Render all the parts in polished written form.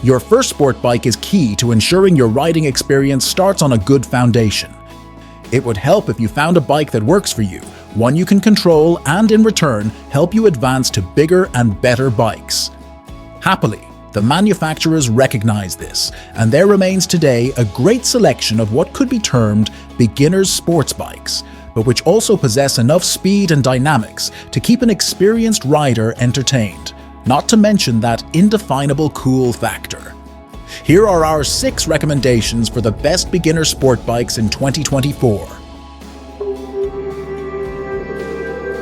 Your first sport bike is key to ensuring your riding experience starts on a good foundation. It would help if you found a bike that works for you, one you can control, and in return, help you advance to bigger and better bikes. Happily, the manufacturers recognize this, and there remains today a great selection of what could be termed beginner's sports bikes, but which also possess enough speed and dynamics to keep an experienced rider entertained, not to mention that indefinable cool factor. Here are our 6 recommendations for the best beginner sport bikes in 2024.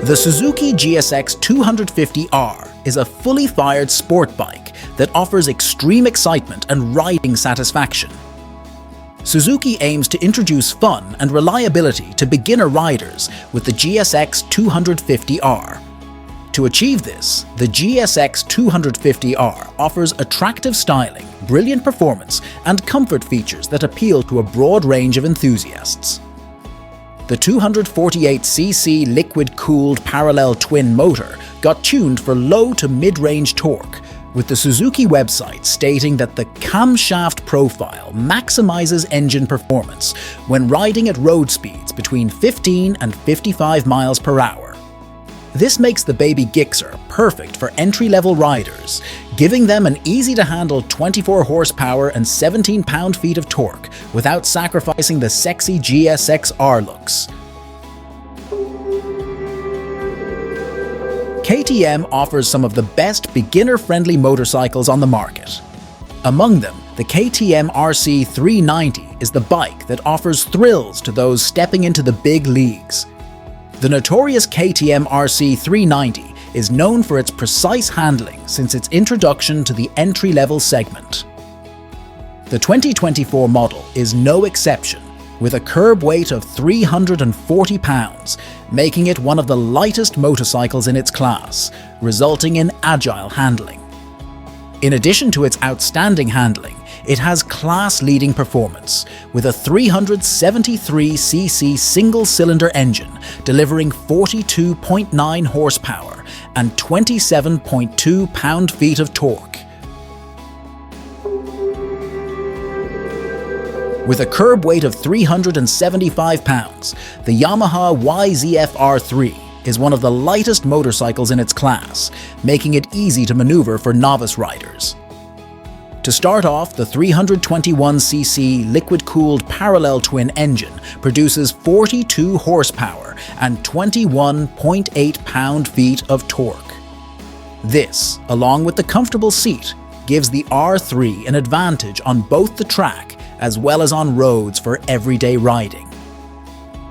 The Suzuki GSX 250R is a fully fired sport bike that offers extreme excitement and riding satisfaction. Suzuki aims to introduce fun and reliability to beginner riders with the GSX 250R. To achieve this, the GSX 250R offers attractive styling, brilliant performance, and comfort features that appeal to a broad range of enthusiasts. The 248cc liquid-cooled parallel twin motor got tuned for low to mid-range torque, with the Suzuki website stating that the camshaft profile maximizes engine performance when riding at road speeds between 15 and 55 miles per hour. This makes the baby Gixxer perfect for entry-level riders, giving them an easy-to-handle 24 horsepower and 17 pound-feet of torque without sacrificing the sexy GSX-R looks. KTM offers some of the best beginner-friendly motorcycles on the market. Among them, the KTM RC 390 is the bike that offers thrills to those stepping into the big leagues. The notorious KTM RC 390 is known for its precise handling since its introduction to the entry-level segment. The 2024 model is no exception, with a curb weight of 340 pounds, making it one of the lightest motorcycles in its class, resulting in agile handling. In addition to its outstanding handling, it has class-leading performance, with a 373cc single-cylinder engine delivering 42.9 horsepower and 27.2 pound-feet of torque. With a curb weight of 375 pounds, the Yamaha YZF3 is one of the lightest motorcycles in its class, making it easy to maneuver for novice riders. To start off, the 321cc liquid-cooled parallel twin engine produces 42 horsepower and 21.8 pound-feet of torque. This, along with the comfortable seat, gives the R3 an advantage on both the track as well as on roads for everyday riding.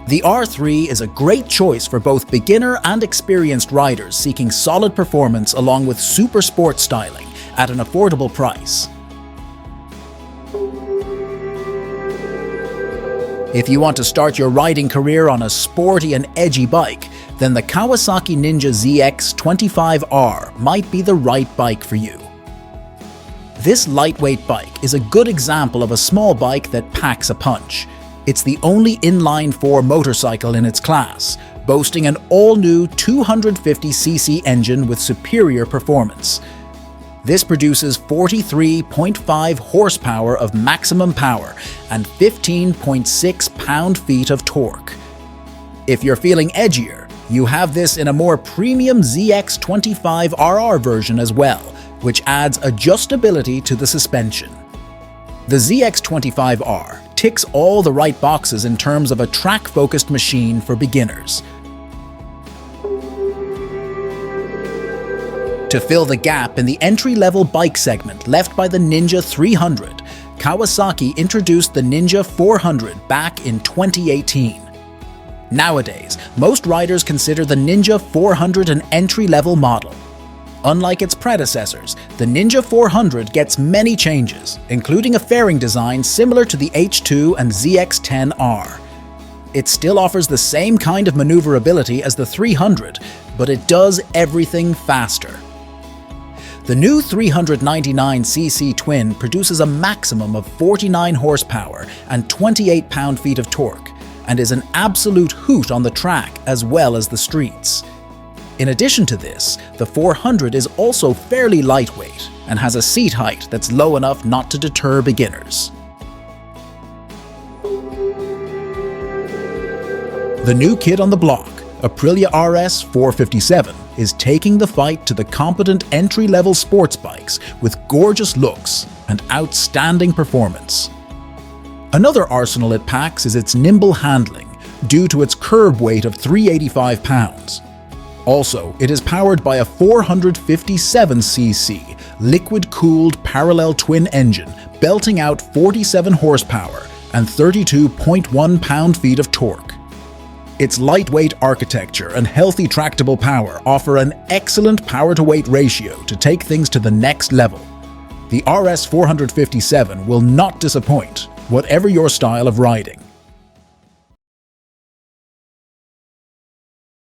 The R3 is a great choice for both beginner and experienced riders seeking solid performance along with super sport styling at an affordable price. If you want to start your riding career on a sporty and edgy bike, then the Kawasaki Ninja ZX25R might be the right bike for you. This lightweight bike is a good example of a small bike that packs a punch. It's the only inline-4 motorcycle in its class, boasting an all-new 250cc engine with superior performance. This produces 43.5 horsepower of maximum power and 15.6 pound-feet of torque. If you're feeling edgier, you have this in a more premium ZX25RR version as well, which adds adjustability to the suspension. The ZX25R ticks all the right boxes in terms of a track-focused machine for beginners. To fill the gap in the entry-level bike segment left by the Ninja 300, Kawasaki introduced the Ninja 400 back in 2018. Nowadays, most riders consider the Ninja 400 an entry-level model. Unlike its predecessors, the Ninja 400 gets many changes, including a fairing design similar to the H2 and ZX10R. It still offers the same kind of maneuverability as the 300, but it does everything faster. The new 399cc twin produces a maximum of 49 horsepower and 28 pound-feet of torque, and is an absolute hoot on the track as well as the streets. In addition to this, the 400 is also fairly lightweight, and has a seat height that's low enough not to deter beginners. The new kid on the block, Aprilia RS 457, is taking the fight to the competent entry-level sports bikes with gorgeous looks and outstanding performance. Another arsenal it packs is its nimble handling, due to its curb weight of 385 pounds. Also, it is powered by a 457cc liquid-cooled parallel twin engine belting out 47 horsepower and 32.1 pound-feet of torque. Its lightweight architecture and healthy tractable power offer an excellent power-to-weight ratio to take things to the next level. The RS 457 will not disappoint, whatever your style of riding.